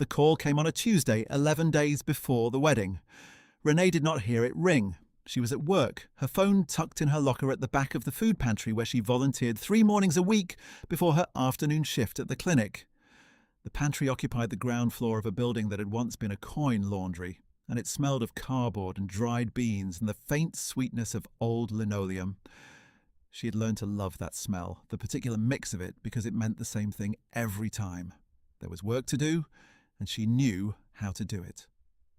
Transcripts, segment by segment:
The call came on a Tuesday, 11 days before the wedding. Renee did not hear it ring. She was at work, her phone tucked in her locker at the back of the food pantry where she volunteered 3 mornings a week before her afternoon shift at the clinic. The pantry occupied the ground floor of a building that had once been a coin laundry, and it smelled of cardboard and dried beans and the faint sweetness of old linoleum. She had learned to love that smell, the particular mix of it, because it meant the same thing every time. There was work to do, and she knew how to do it.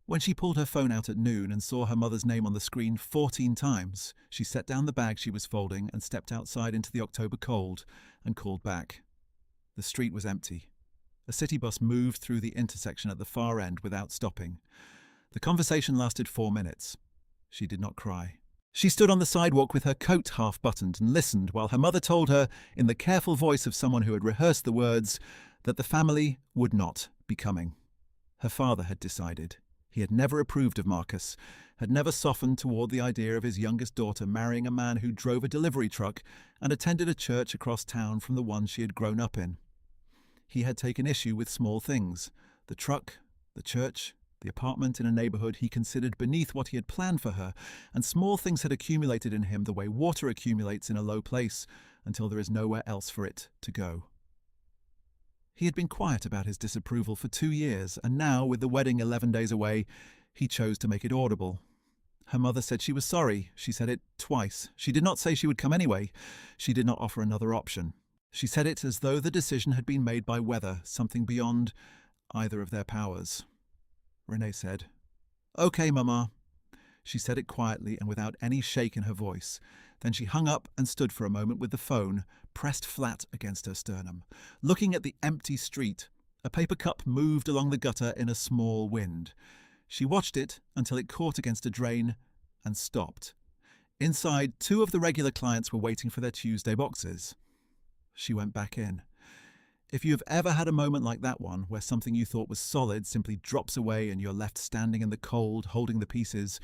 When she pulled her phone out at noon and saw her mother's name on the screen 14 times, she set down the bag she was folding and stepped outside into the October cold and called back. The street was empty. A city bus moved through the intersection at the far end without stopping. The conversation lasted 4 minutes. She did not cry. She stood on the sidewalk with her coat half buttoned and listened while her mother told her, in the careful voice of someone who had rehearsed the words, that the family would not be coming. Her father had decided. He had never approved of Marcus, had never softened toward the idea of his youngest daughter marrying a man who drove a delivery truck and attended a church across town from the one she had grown up in. He had taken issue with small things: the truck, the church, the apartment in a neighborhood he considered beneath what he had planned for her, and small things had accumulated in him the way water accumulates in a low place until there is nowhere else for it to go. He had been quiet about his disapproval for 2 years, and now, with the wedding 11 days away, he chose to make it audible. Her mother said she was sorry. She said it twice. She did not say she would come anyway. She did not offer another option. She said it as though the decision had been made by weather, something beyond either of their powers. Renee said, "Okay, Mama." She said it quietly and without any shake in her voice. Then she hung up and stood for a moment with the phone pressed flat against her sternum, looking at the empty street. A paper cup moved along the gutter in a small wind. She watched it until it caught against a drain and stopped. Inside, 2 of the regular clients were waiting for their Tuesday boxes. She went back in. If you have ever had a moment like that one, where something you thought was solid simply drops away and you're left standing in the cold, holding the pieces,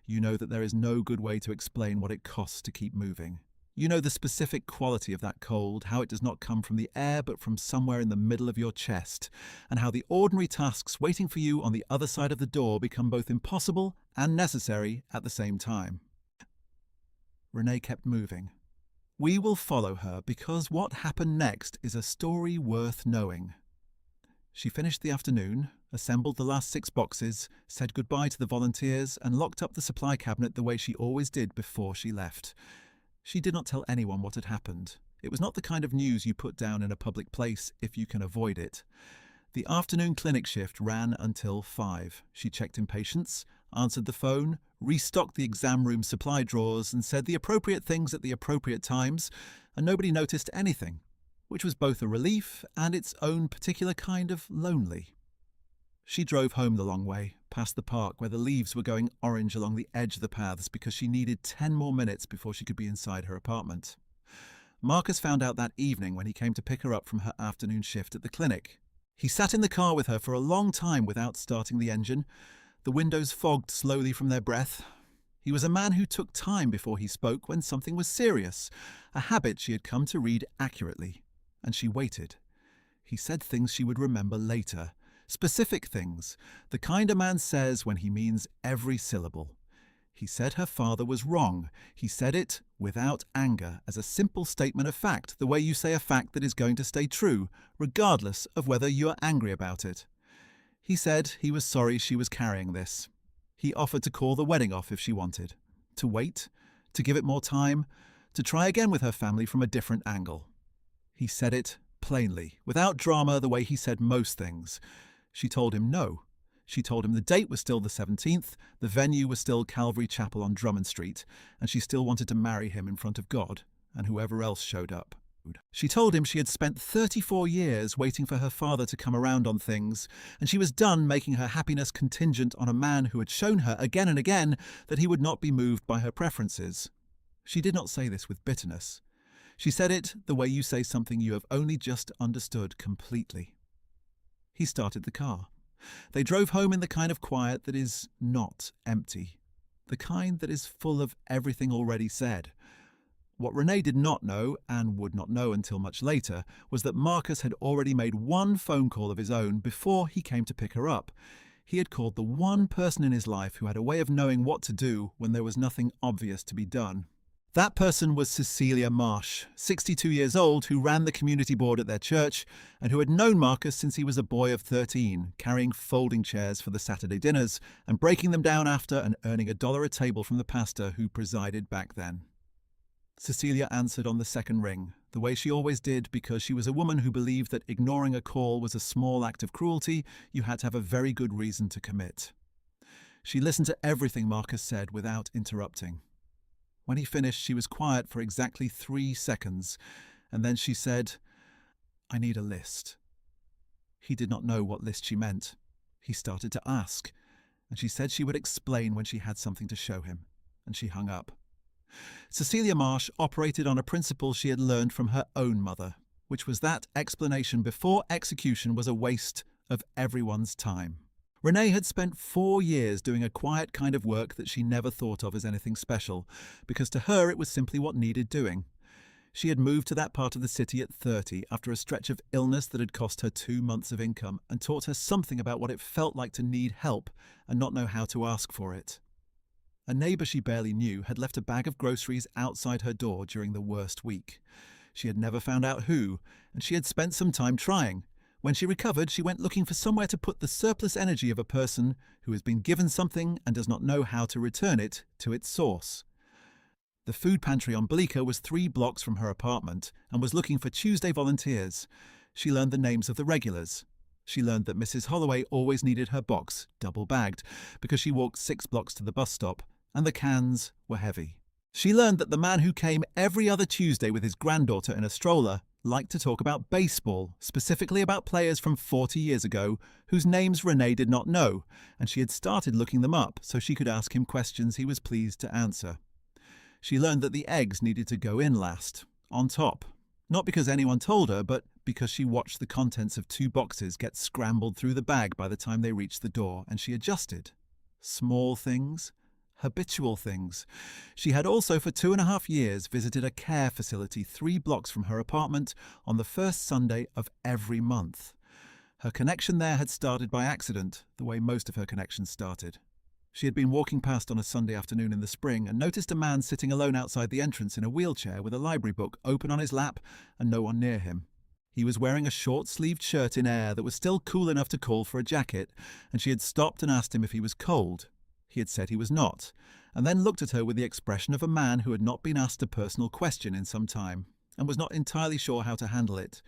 you know that there is no good way to explain what it costs to keep moving. You know the specific quality of that cold, how it does not come from the air but from somewhere in the middle of your chest, and how the ordinary tasks waiting for you on the other side of the door become both impossible and necessary at the same time. Renee kept moving. We will follow her because what happened next is a story worth knowing. She finished the afternoon, assembled the last 6 boxes, said goodbye to the volunteers, and locked up the supply cabinet the way she always did before she left. She did not tell anyone what had happened. It was not the kind of news you put down in a public place if you can avoid it. The afternoon clinic shift ran until 5. She checked in patients, answered the phone, restocked the exam room supply drawers, and said the appropriate things at the appropriate times, and nobody noticed anything, which was both a relief and its own particular kind of lonely. She drove home the long way, past the park where the leaves were going orange along the edge of the paths because she needed 10 more minutes before she could be inside her apartment. Marcus found out that evening when he came to pick her up from her afternoon shift at the clinic. He sat in the car with her for a long time without starting the engine. The windows fogged slowly from their breath. He was a man who took time before he spoke when something was serious, a habit she had come to read accurately, and she waited. He said things she would remember later, specific things, the kind a man says when he means every syllable. He said her father was wrong. He said it without anger, as a simple statement of fact, the way you say a fact that is going to stay true, regardless of whether you are angry about it. He said he was sorry she was carrying this. He offered to call the wedding off if she wanted, to wait, to give it more time, to try again with her family from a different angle. He said it plainly, without drama, the way he said most things. She told him no. She told him the date was still the 17th, the venue was still Calvary Chapel on Drummond Street, and she still wanted to marry him in front of God and whoever else showed up. She told him she had spent 34 years waiting for her father to come around on things, and she was done making her happiness contingent on a man who had shown her again and again that he would not be moved by her preferences. She did not say this with bitterness. She said it the way you say something you have only just understood completely. He started the car. They drove home in the kind of quiet that is not empty, the kind that is full of everything already said. What Renee did not know, and would not know until much later, was that Marcus had already made one phone call of his own before he came to pick her up. He had called the one person in his life who had a way of knowing what to do when there was nothing obvious to be done. That person was Cecilia Marsh, 62 years old, who ran the community board at their church and who had known Marcus since he was a boy of 13, carrying folding chairs for the Saturday dinners and breaking them down after and earning $1 a table from the pastor who presided back then. Cecilia answered on the second ring, the way she always did, because she was a woman who believed that ignoring a call was a small act of cruelty you had to have a very good reason to commit. She listened to everything Marcus said without interrupting. When he finished, she was quiet for exactly 3 seconds, and then she said, "I need a list." He did not know what list she meant. He started to ask, and she said she would explain when she had something to show him, and she hung up. Cecilia Marsh operated on a principle she had learned from her own mother, which was that explanation before execution was a waste of everyone's time. Renee had spent 4 years doing a quiet kind of work that she never thought of as anything special, because to her it was simply what needed doing. She had moved to that part of the city at 30 after a stretch of illness that had cost her 2 months of income and taught her something about what it felt like to need help and not know how to ask for it. A neighbour she barely knew had left a bag of groceries outside her door during the worst week. She had never found out who, and she had spent some time trying. When she recovered, she went looking for somewhere to put the surplus energy of a person who has been given something and does not know how to return it to its source. The food pantry on Bleecker was 3 blocks from her apartment and was looking for Tuesday volunteers. She learned the names of the regulars. She learned that Mrs. Holloway always needed her box double-bagged because she walked 6 blocks to the bus stop, and the cans were heavy. She learned that the man who came every other Tuesday with his granddaughter in a stroller liked to talk about baseball, specifically about players from 40 years ago whose names Renee did not know, and she had started looking them up so she could ask him questions he was pleased to answer. She learned that the eggs needed to go in last, on top. Not because anyone told her, but because she watched the contents of 2 boxes get scrambled through the bag by the time they reached the door, and she adjusted. Small things, habitual things. She had also for 2.5 years visited a care facility 3 blocks from her apartment on the first Sunday of every month. Her connection there had started by accident, the way most of her connections started. She had been walking past on a Sunday afternoon in the spring and noticed a man sitting alone outside the entrance in a wheelchair with a library book open on his lap and no one near him. He was wearing a short-sleeved shirt in air that was still cool enough to call for a jacket, and she had stopped and asked him if he was cold. He had said he was not, and then looked at her with the expression of a man who had not been asked a personal question in some time, and was not entirely sure how to handle it.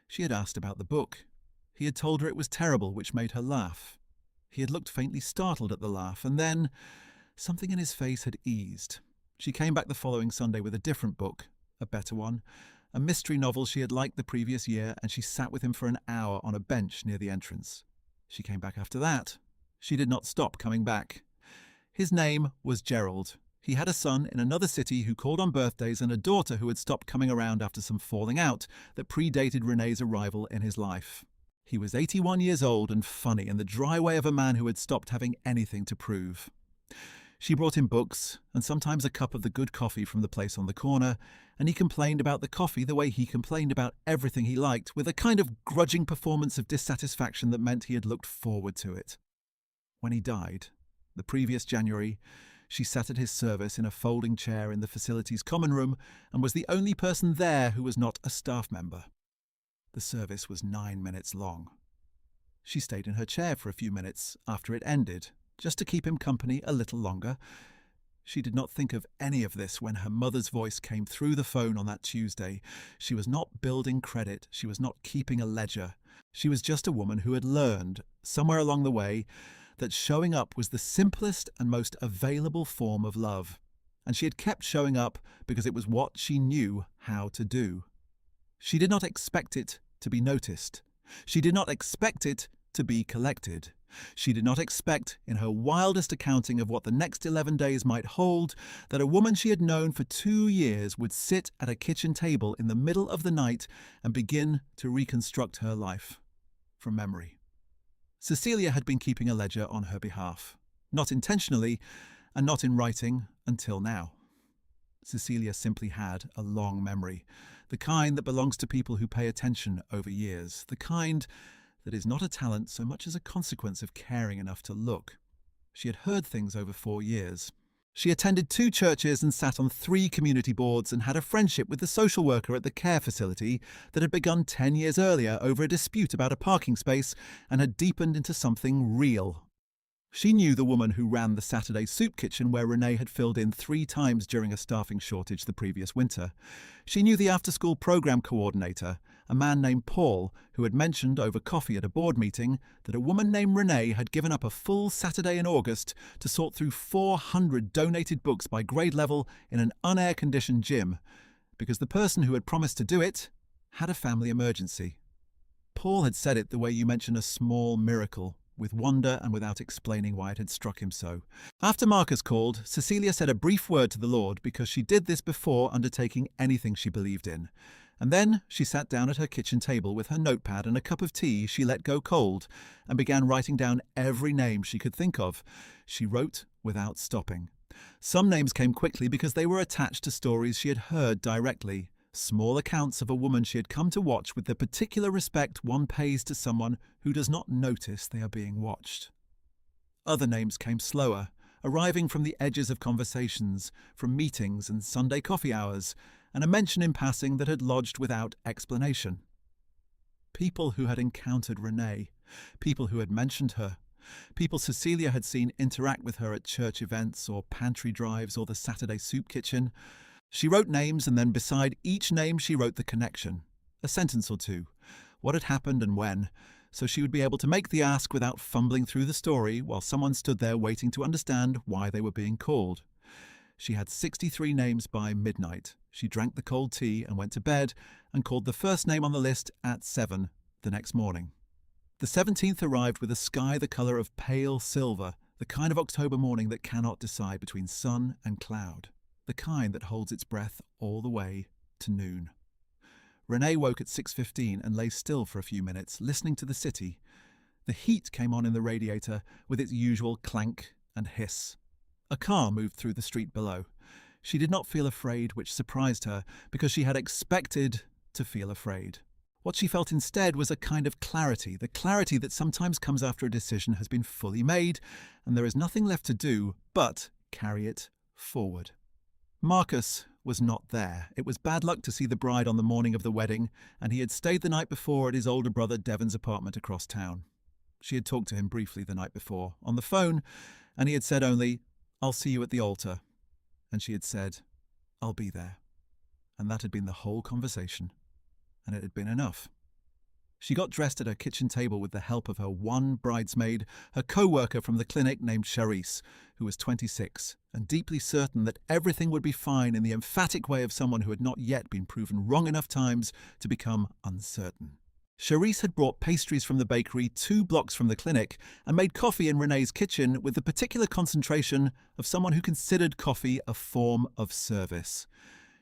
She had asked about the book. He had told her it was terrible, which made her laugh. He had looked faintly startled at the laugh, and then something in his face had eased. She came back the following Sunday with a different book, a better one, a mystery novel she had liked the previous year, and she sat with him for an hour on a bench near the entrance. She came back after that. She did not stop coming back. His name was Gerald. He had a son in another city who called on birthdays and a daughter who had stopped coming around after some falling out that predated Renee's arrival in his life. He was 81 years old and funny in the dry way of a man who had stopped having anything to prove. She brought him books and sometimes a cup of the good coffee from the place on the corner, and he complained about the coffee the way he complained about everything he liked, with a kind of grudging performance of dissatisfaction that meant he had looked forward to it. When he died, the previous January, she sat at his service in a folding chair in the facility's common room and was the only person there who was not a staff member. The service was 9 minutes long. She stayed in her chair for a few minutes after it ended, just to keep him company a little longer. She did not think of any of this when her mother's voice came through the phone on that Tuesday. She was not building credit. She was not keeping a ledger. She was just a woman who had learned, somewhere along the way, that showing up was the simplest and most available form of love. And she had kept showing up because it was what she knew how to do. She did not expect it to be noticed. She did not expect it to be collected. She did not expect, in her wildest accounting of what the next 11 days might hold, that a woman she had known for 2 years would sit at a kitchen table in the middle of the night and begin to reconstruct her life from memory. Cecilia had been keeping a ledger on her behalf, not intentionally and not in writing until now. Cecilia simply had a long memory, the kind that belongs to people who pay attention over years, the kind that is not a talent so much as a consequence of caring enough to look. She had heard things over 4 years. She attended 2 churches and sat on 3 community boards and had a friendship with the social worker at the care facility that had begun 10 years earlier over a dispute about a parking space and had deepened into something real. She knew the woman who ran the Saturday soup kitchen where Renee had filled in 3 times during a staffing shortage the previous winter. She knew the after-school program coordinator, a man named Paul, who had mentioned over coffee at a board meeting that a woman named Renee had given up a full Saturday in August to sort through 400 donated books by grade level in an unair-conditioned gym, because the person who had promised to do it had a family emergency. Paul had said it the way you mention a small miracle, with wonder and without explaining why it had struck him so. After Marcus called, Cecilia said a brief word to the Lord because she did this before undertaking anything she believed in. And then she sat down at her kitchen table with her notepad and a cup of tea she let go cold and began writing down every name she could think of. She wrote without stopping. Some names came quickly because they were attached to stories she had heard directly. Small accounts of a woman she had come to watch with the particular respect one pays to someone who does not notice they are being watched. Other names came slower, arriving from the edges of conversations, from meetings and Sunday coffee hours, and a mention in passing that had lodged without explanation. People who had encountered Renee, people who had mentioned her, people Cecilia had seen interact with her at church events or pantry drives or the Saturday soup kitchen. She wrote names, and then beside each name she wrote the connection, a sentence or two, what had happened and when, so she would be able to make the ask without fumbling through the story while someone stood there waiting to understand why they were being called. She had 63 names by midnight. She drank the cold tea and went to bed and called the first name on the list at 7 the next morning. The 17th arrived with a sky the colour of pale silver, the kind of October morning that cannot decide between sun and cloud, the kind that holds its breath all the way to noon. Renee woke at 6:15 and lay still for a few minutes, listening to the city. The heat came on in the radiator with its usual clank and hiss. A car moved through the street below. She did not feel afraid, which surprised her, because she had expected to feel afraid. What she felt instead was a kind of clarity, the clarity that sometimes comes after a decision has been fully made, and there is nothing left to do but carry it forward. Marcus was not there. It was bad luck to see the bride on the morning of the wedding, and he had stayed the night before at his older brother Devon's apartment across town. She had talked to him briefly the night before, on the phone, and he had said only, "I'll see you at the altar." And she had said, "I'll be there." And that had been the whole conversation, and it had been enough. She got dressed at her kitchen table with the help of her one bridesmaid, her co-worker from the clinic named Charisse, who was 26, and deeply certain that everything would be fine in the emphatic way of someone who had not yet been proven wrong enough times to become uncertain. Charisse had brought pastries from the bakery 2 blocks from the clinic and made coffee in Renee's kitchen with the particular concentration of someone who considered coffee a form of service.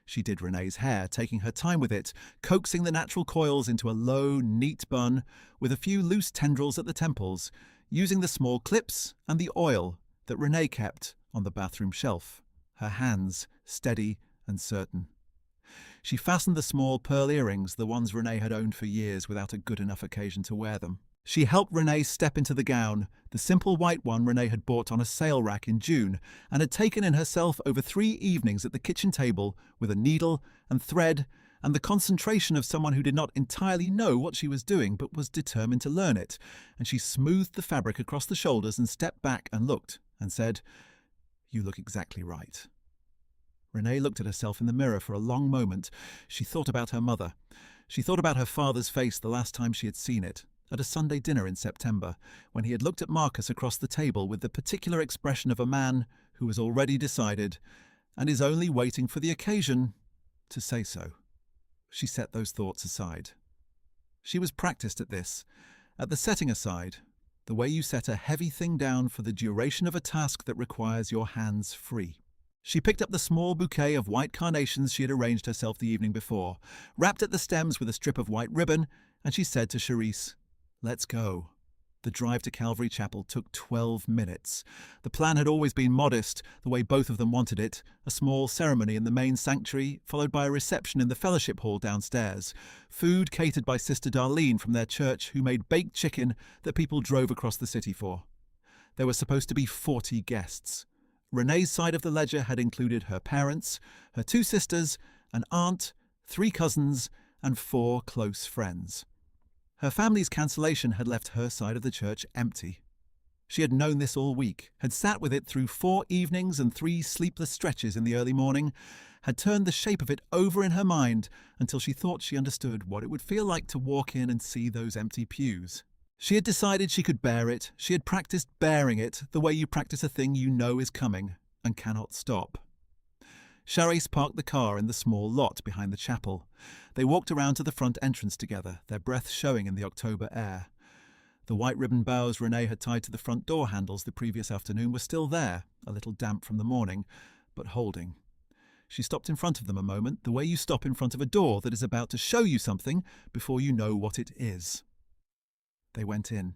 She did Renee's hair, taking her time with it, coaxing the natural coils into a low, neat bun with a few loose tendrils at the temples, using the small clips and the oil that Renee kept on the bathroom shelf, her hands steady and certain. She fastened the small pearl earrings, the ones Renee had owned for years without a good enough occasion to wear them. She helped Renee step into the gown, the simple white one Renee had bought on a sale rack in June, and had taken in herself over 3 evenings at the kitchen table with a needle and thread and the concentration of someone who did not entirely know what she was doing but was determined to learn it, and she smoothed the fabric across the shoulders and stepped back and looked and said, "You look exactly right." Renee looked at herself in the mirror for a long moment. She thought about her mother. She thought about her father's face the last time she had seen it, at a Sunday dinner in September, when he had looked at Marcus across the table with the particular expression of a man who has already decided and is only waiting for the occasion to say so. She set those thoughts aside. She was practiced at this, at the setting aside, the way you set a heavy thing down for the duration of a task that requires your hands free. She picked up the small bouquet of white carnations she had arranged herself the evening before, wrapped at the stems with a strip of white ribbon, and she said to Charisse, "Let's go." The drive to Calvary Chapel took 12 minutes. The plan had always been modest, the way both of them wanted it, a small ceremony in the main sanctuary, followed by a reception in the fellowship hall downstairs. Food catered by Sister Darlene from their church, who made baked chicken that people drove across the city for. There were supposed to be 40 guests. Renee's side of the ledger had included her parents, her 2 sisters, an aunt, 3 cousins, and 4 close friends. Her family's cancellation had left her side of the church empty. She had known this all week, had sat with it through 4 evenings and 3 sleepless stretches in the early morning, had turned the shape of it over in her mind until she thought she understood what it would feel like to walk in and see those empty pews. She had decided she could bear it. She had practiced bearing it the way you practice a thing you know is coming and cannot stop. Charisse parked the car in the small lot behind the chapel. They walked around to the front entrance together, their breath showing in the October air. The white ribbon bows Renee had tied to the front door handles the previous afternoon were still there, a little damp from the morning, but holding. She stopped in front of them a moment, the way you stop in front of a door that is about to show you something before you know what it is. They went in.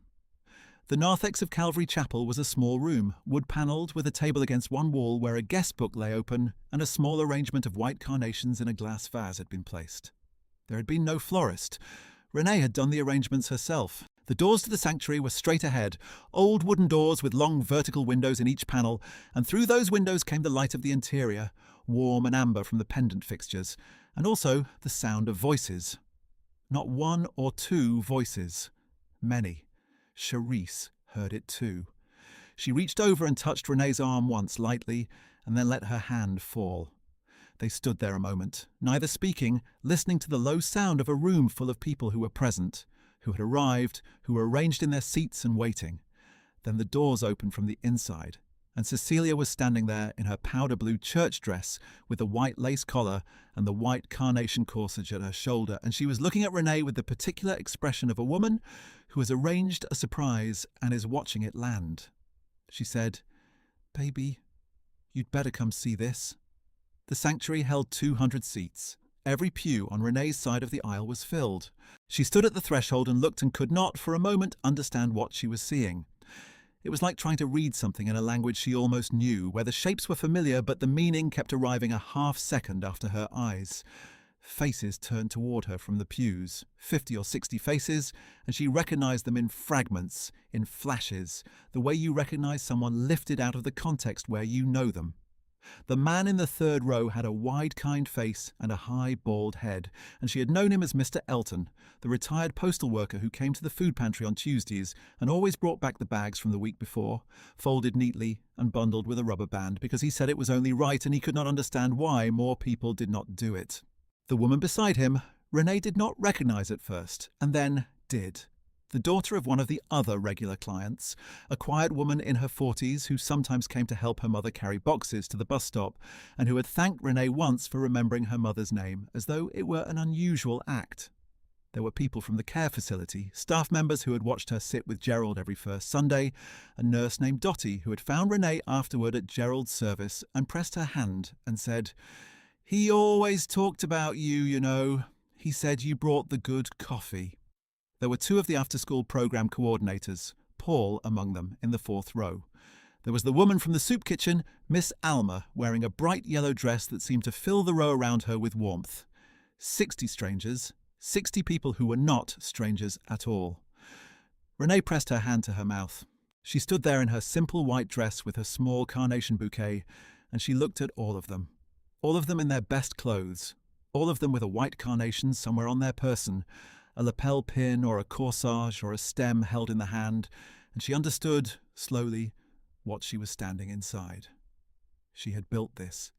The narthex of Calvary Chapel was a small room, wood-panelled, with a table against one wall where a guest book lay open and a small arrangement of white carnations in a glass vase had been placed. There had been no florist. Renee had done the arrangements herself. The doors to the sanctuary were straight ahead, old wooden doors with long vertical windows in each panel, and through those windows came the light of the interior, warm and amber from the pendant fixtures, and also the sound of voices. Not 1 or 2 voices. Many. Charisse heard it too. She reached over and touched Renee's arm once lightly, and then let her hand fall. They stood there a moment, neither speaking, listening to the low sound of a room full of people who were present, who had arrived, who were arranged in their seats and waiting. Then the doors opened from the inside, and Cecilia was standing there in her powder blue church dress with the white lace collar and the white carnation corsage at her shoulder, and she was looking at Renee with the particular expression of a woman who has arranged a surprise and is watching it land. She said, "Baby, you'd better come see this." The sanctuary held 200 seats. Every pew on Renee's side of the aisle was filled. She stood at the threshold and looked and could not, for a moment, understand what she was seeing. It was like trying to read something in a language she almost knew, where the shapes were familiar but the meaning kept arriving a half second after her eyes. Faces turned toward her from the pews, 50 or 60 faces, and she recognized them in fragments, in flashes, the way you recognize someone lifted out of the context where you know them. The man in the 3rd row had a wide, kind face and a high, bald head, and she had known him as Mr. Elton, the retired postal worker who came to the food pantry on Tuesdays and always brought back the bags from the week before, folded neatly and bundled with a rubber band, because he said it was only right and he could not understand why more people did not do it. The woman beside him, Renee did not recognize at first, and then did. The daughter of one of the other regular clients, a quiet woman in her 40s who sometimes came to help her mother carry boxes to the bus stop, and who had thanked Renee once for remembering her mother's name, as though it were an unusual act. There were people from the care facility, staff members who had watched her sit with Gerald every first Sunday, a nurse named Dottie who had found Renee afterward at Gerald's service and pressed her hand and said, "He always talked about you, you know. He said you brought the good coffee." There were 2 of the after-school program coordinators, Paul among them, in the 4th row. There was the woman from the soup kitchen, Miss Alma, wearing a bright yellow dress that seemed to fill the row around her with warmth. 60 strangers, 60 people who were not strangers at all. Renee pressed her hand to her mouth. She stood there in her simple white dress with her small carnation bouquet, and she looked at all of them in their best clothes, all of them with a white carnation somewhere on their person, a lapel pin or a corsage or a stem held in the hand, and she understood, slowly, what she was standing inside. She had built this.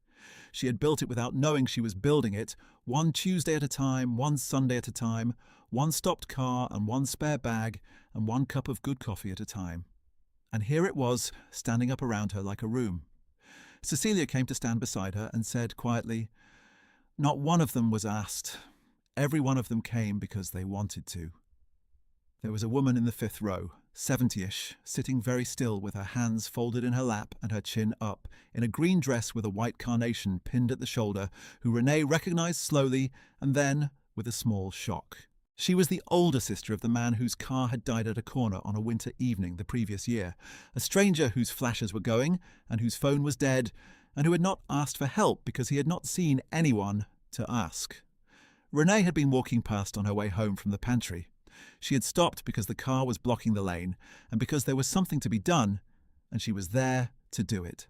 She had built it without knowing she was building it, one Tuesday at a time, one Sunday at a time, one stopped car and one spare bag, and one cup of good coffee at a time. And here it was, standing up around her like a room. Cecilia came to stand beside her and said quietly, "Not one of them was asked. Every one of them came because they wanted to." There was a woman in the 5th row, 70-ish, sitting very still with her hands folded in her lap and her chin up, in a green dress with a white carnation pinned at the shoulder, who Renee recognized slowly and then with a small shock. She was the older sister of the man whose car had died at a corner on a winter evening the previous year, a stranger whose flashes were going and whose phone was dead, and who had not asked for help because he had not seen anyone to ask. Renee had been walking past on her way home from the pantry. She had stopped because the car was blocking the lane and because there was something to be done, and she was there to do it.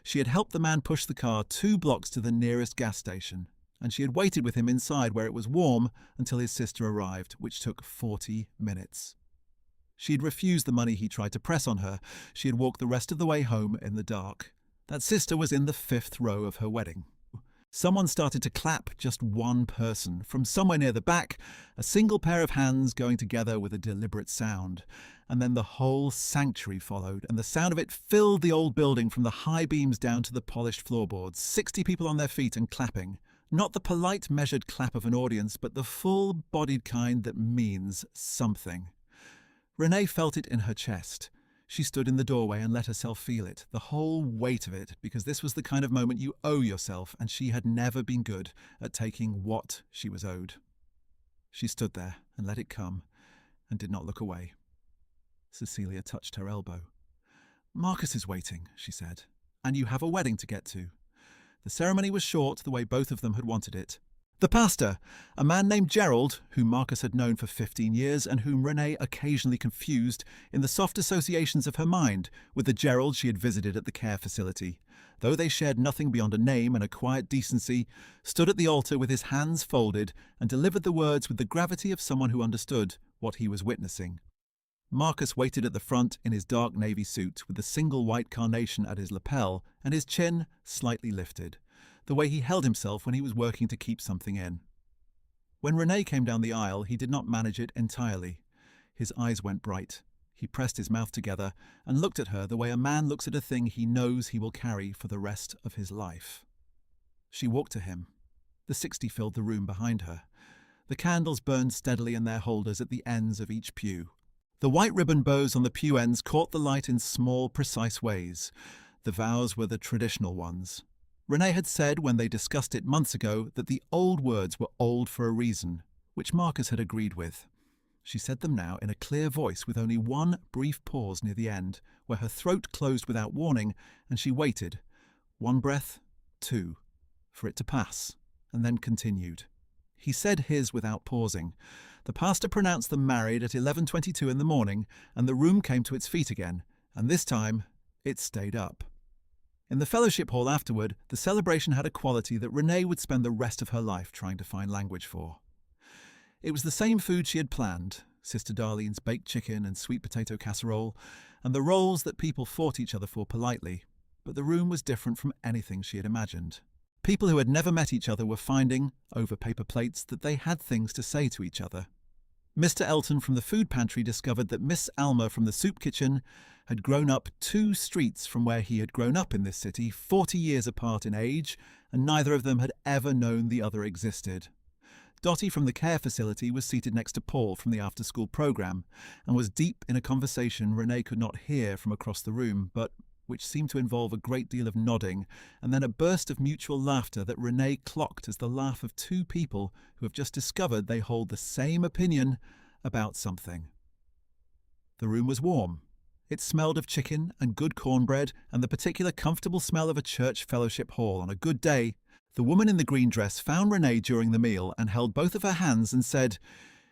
She had helped the man push the car 2 blocks to the nearest gas station, and she had waited with him inside where it was warm until his sister arrived, which took 40 minutes. She had refused the money he tried to press on her. She had walked the rest of the way home in the dark. That sister was in the 5th row of her wedding. Someone started to clap, just one person. From somewhere near the back, a single pair of hands going together with a deliberate sound. And then the whole sanctuary followed, and the sound of it filled the old building from the high beams down to the polished floorboards, 60 people on their feet and clapping. Not the polite, measured clap of an audience, but the full-bodied kind that means something. Renee felt it in her chest. She stood in the doorway and let herself feel it, the whole weight of it, because this was the kind of moment you owe yourself, and she had never been good at taking what she was owed. She stood there and let it come, and did not look away. Cecilia touched her elbow. "Marcus is waiting," she said, "and you have a wedding to get to." The ceremony was short, the way both of them had wanted it. The pastor, a man named Gerald, whom Marcus had known for 15 years and whom Renee occasionally confused in the soft associations of her mind with the Gerald she had visited at the care facility, though they shared nothing beyond a name and a quiet decency, stood at the altar with his hands folded and delivered the words with the gravity of someone who understood what he was witnessing. Marcus waited at the front in his dark navy suit with a single white carnation at his lapel and his chin slightly lifted, the way he held himself when he was working to keep something in. When Renee came down the aisle, he did not manage it entirely. His eyes went bright. He pressed his mouth together and looked at her the way a man looks at a thing he knows he will carry for the rest of his life. She walked to him. The 60 filled the room behind her. The candles burned steadily in their holders at the ends of each pew. The white ribbon bows on the pew ends caught the light in small, precise ways. The vows were the traditional ones. Renee had said when they discussed it months ago that the old words were old for a reason, which Marcus had agreed with. She said them now in a clear voice with only one brief pause near the end, where her throat closed without warning, and she waited. 1 breath, 2, for it to pass, and then continued. He said his without pausing. The pastor pronounced them married at 11:22 in the morning, and the room came to its feet again, and this time it stayed up. In the fellowship hall afterward, the celebration had a quality that Renee would spend the rest of her life trying to find language for. It was the same food she had planned, Sister Darlene's baked chicken and sweet potato casserole, and the roles that people fought each other for politely, but the room was different from anything she had imagined. People who had never met each other were finding, over paper plates, that they had things to say to each other. Mr. Elton from the food pantry discovered that Miss Alma from the soup kitchen had grown up 2 streets from where he had grown up in this city, 40 years apart in age, and neither of them had ever known the other existed. Dottie from the care facility was seated next to Paul from the after-school program, and was deep in a conversation Renee could not hear from across the room, but which seemed to involve a great deal of nodding, and then a burst of mutual laughter that Renee clocked as the laugh of 2 people who have just discovered they hold the same opinion about something. The room was warm. It smelled of chicken and good cornbread and the particular comfortable smell of a church fellowship hall on a good day. The woman in the green dress found Renee during the meal and held both of her hands and said,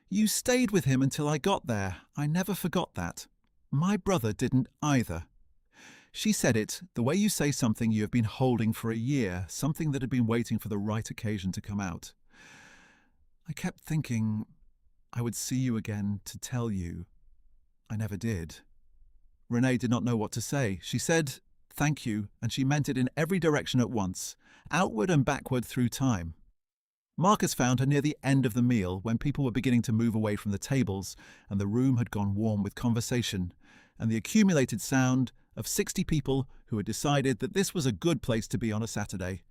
"You stayed with him until I got there. I never forgot that. My brother didn't either." She said it the way you say something you have been holding for a year, something that had been waiting for the right occasion to come out. "I kept thinking I would see you again to tell you. I never did." Renee did not know what to say. She said, "Thank you," and she meant it in every direction at once, outward and backward through time. Marcus found her near the end of the meal when people were beginning to move away from the tables and the room had gone warm with conversation and the accumulated sound of 60 people who had decided that this was a good place to be on a Saturday.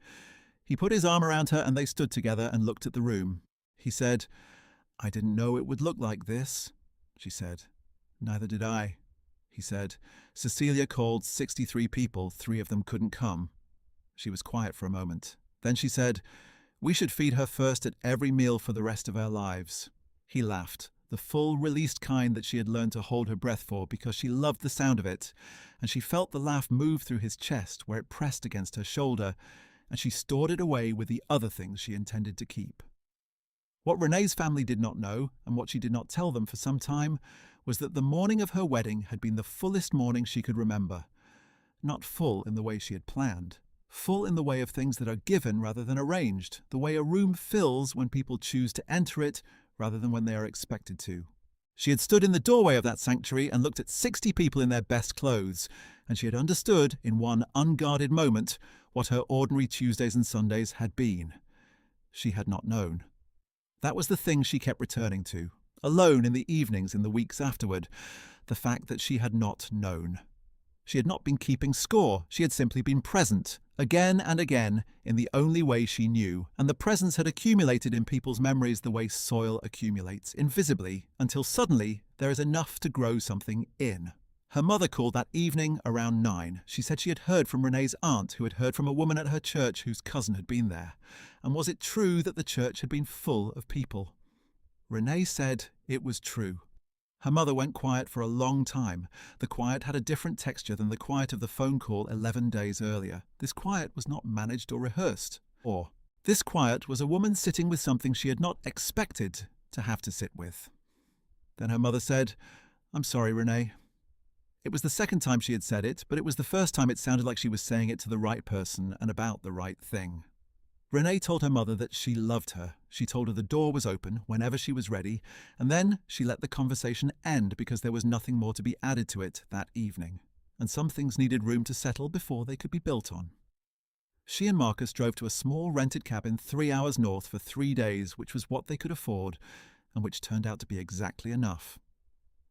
He put his arm around her and they stood together and looked at the room. He said, "I didn't know it would look like this," she said. "Neither did I," he said. "Cecilia called 63 people, 3 of them couldn't come." She was quiet for a moment. Then she said, "We should feed her first at every meal for the rest of our lives." He laughed, the full, released kind that she had learned to hold her breath for because she loved the sound of it, and she felt the laugh move through his chest where it pressed against her shoulder, and she stored it away with the other things she intended to keep. What Renee's family did not know, and what she did not tell them for some time, was that the morning of her wedding had been the fullest morning she could remember. Not full in the way she had planned. Full in the way of things that are given rather than arranged, the way a room fills when people choose to enter it rather than when they are expected to. She had stood in the doorway of that sanctuary and looked at 60 people in their best clothes, and she had understood in one unguarded moment what her ordinary Tuesdays and Sundays had been. She had not known. That was the thing she kept returning to, alone in the evenings in the weeks afterward, the fact that she had not known. She had not been keeping score, she had simply been present, again and again, in the only way she knew, and the presence had accumulated in people's memories the way soil accumulates, invisibly, until suddenly there is enough to grow something in. Her mother called that evening around 9. She said she had heard from Renee's aunt, who had heard from a woman at her church whose cousin had been there. And was it true that the church had been full of people? Renee said it was true. Her mother went quiet for a long time. The quiet had a different texture than the quiet of the phone call 11 days earlier. This quiet was not managed or rehearsed. This quiet was a woman sitting with something she had not expected to have to sit with. Then her mother said, "I'm sorry, Renee." It was the second time she had said it, but it was the first time it sounded like she was saying it to the right person and about the right thing. Renee told her mother that she loved her. She told her the door was open whenever she was ready, and then she let the conversation end because there was nothing more to be added to it that evening, and some things needed room to settle before they could be built on. She and Marcus drove to a small rented cabin 3 hours north for 3 days, which was what they could afford, and which turned out to be exactly enough.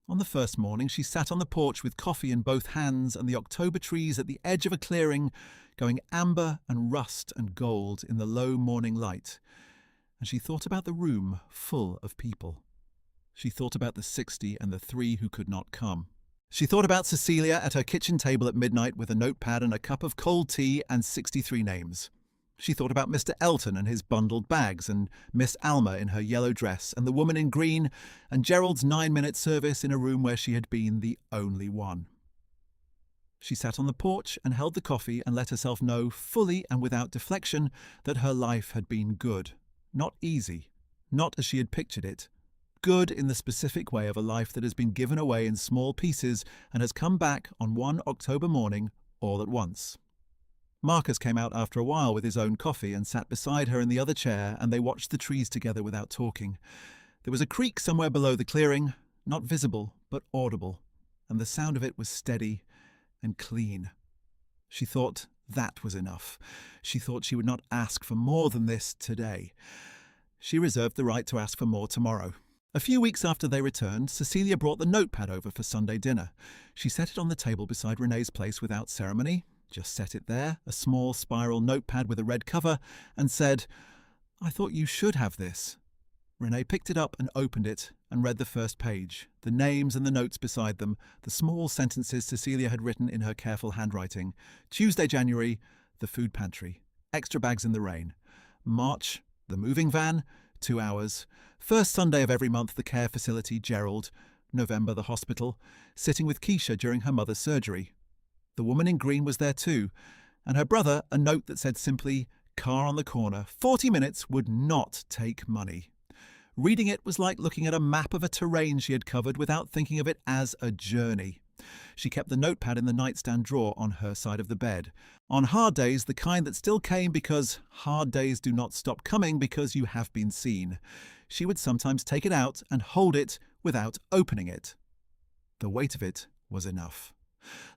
On the first morning, she sat on the porch with coffee in both hands and the October trees at the edge of a clearing going amber and rust and gold in the low morning light, and she thought about the room full of people. She thought about the 60 and the 3 who could not come. She thought about Cecilia at her kitchen table at midnight with a notepad and a cup of cold tea and 63 names. She thought about Mr. Elton and his bundled bags, and Miss Alma in her yellow dress, and the woman in green, and Gerald's 9-minute service in a room where she had been the only one. She sat on the porch and held the coffee and let herself know, fully and without deflection, that her life had been good. Not easy. Not as she had pictured it. Good in the specific way of a life that has been given away in small pieces and has come back on one October morning all at once. Marcus came out after a while with his own coffee and sat beside her in the other chair, and they watched the trees together without talking. There was a creek somewhere below the clearing, not visible but audible, and the sound of it was steady and clean. She thought that was enough. She thought she would not ask for more than this today. She reserved the right to ask for more tomorrow. A few weeks after they returned, Cecilia brought the notepad over for Sunday dinner. She set it on the table beside Renee's place without ceremony, just set it there, a small spiral notepad with a red cover, and said, "I thought you should have this." Renee picked it up and opened it and read the first page, the names and the notes beside them, the small sentences Cecilia had written in her careful handwriting. Tuesday, January, the food pantry. Extra bags in the rain. March, the moving van, 2 hours. First Sunday of every month, the care facility, Gerald. November, the hospital. Sitting with Keisha during her mother's surgery. The woman in green was there too, and her brother, a note that said simply, "Car on the corner, 40 minutes would not take money." Reading it was like looking at a map of a terrain she had covered without thinking of it as a journey. She kept the notepad in the nightstand drawer on her side of the bed. On hard days, the kind that still came because hard days do not stop coming because you have been seen, she would sometimes take it out and hold it without opening it. The weight of it was enough.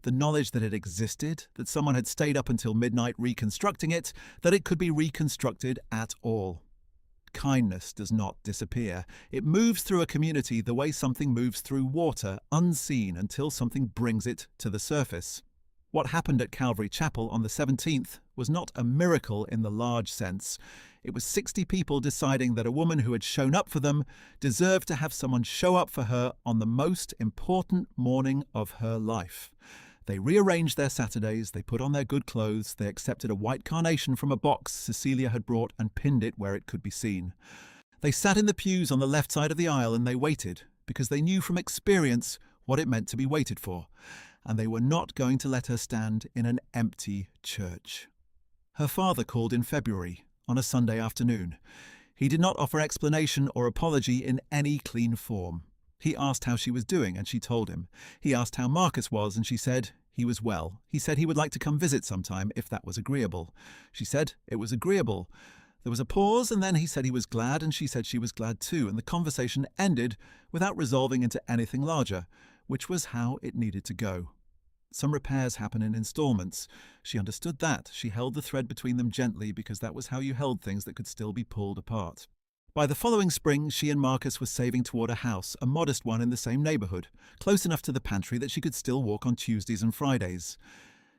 The knowledge that it existed, that someone had stayed up until midnight reconstructing it, that it could be reconstructed at all. Kindness does not disappear. It moves through a community the way something moves through water, unseen until something brings it to the surface. What happened at Calvary Chapel on the 17th was not a miracle in the large sense. It was 60 people deciding that a woman who had shown up for them deserved to have someone show up for her on the most important morning of her life. They rearranged their Saturdays, they put on their good clothes, they accepted a white carnation from a box Cecilia had brought and pinned it where it could be seen. They sat in the pews on the left side of the aisle and they waited, because they knew from experience what it meant to be waited for, and they were not going to let her stand in an empty church. Her father called in February, on a Sunday afternoon. He did not offer explanation or apology in any clean form. He asked how she was doing, and she told him. He asked how Marcus was, and she said he was well. He said he would like to come visit sometime if that was agreeable. She said it was agreeable. There was a pause, and then he said he was glad, and she said she was glad too, and the conversation ended without resolving into anything larger, which was how it needed to go. Some repairs happen in installments. She understood that. She held the thread between them gently because that was how you held things that could still be pulled apart. By the following spring, she and Marcus were saving toward a house, a modest one in the same neighbourhood, close enough to the pantry that she could still walk on Tuesdays and Fridays.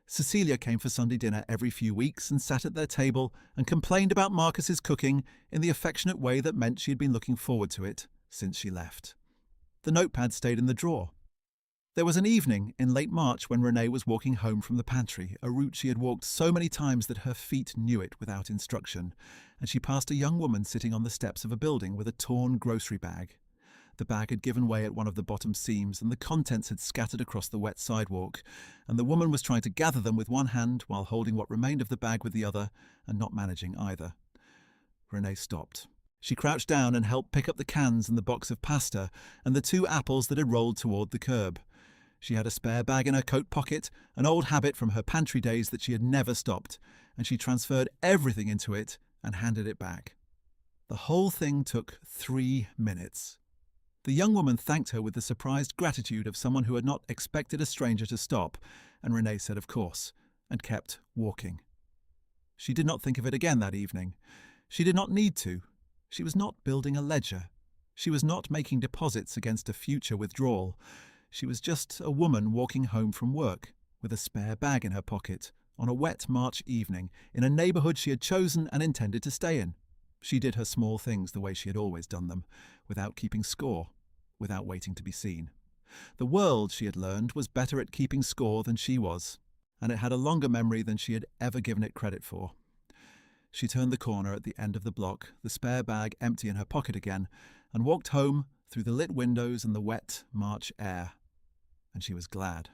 Cecilia came for Sunday dinner every few weeks and sat at their table and complained about Marcus's cooking in the affectionate way that meant she had been looking forward to it since she left. The notepad stayed in the drawer. There was an evening in late March when Renee was walking home from the pantry, a route she had walked so many times that her feet knew it without instruction, and she passed a young woman sitting on the steps of a building with a torn grocery bag. The bag had given way at one of the bottom seams, and the contents had scattered across the wet sidewalk, and the woman was trying to gather them with one hand while holding what remained of the bag with the other, and not managing either. Renee stopped. She crouched down and helped pick up the cans and the box of pasta and the 2 apples that had rolled toward the curb. She had a spare bag in her coat pocket, an old habit from her pantry days that she had never stopped, and she transferred everything into it and handed it back. The whole thing took 3 minutes. The young woman thanked her with the surprised gratitude of someone who had not expected a stranger to stop, and Renee said of course, and kept walking. She did not think of it again that evening. She did not need to. She was not building a ledger. She was not making deposits against a future withdrawal. She was just a woman walking home from work, with a spare bag in her pocket, on a wet March evening, in a neighbourhood she had chosen and intended to stay in. She did her small things the way she had always done them, without keeping score, without waiting to be seen. The world, she had learned, was better at keeping score than she was, and it had a longer memory than she had ever given it credit for. She turned the corner at the end of the block, the spare bag empty in her pocket again, and walked home through the lit windows and the wet March air. And she was glad.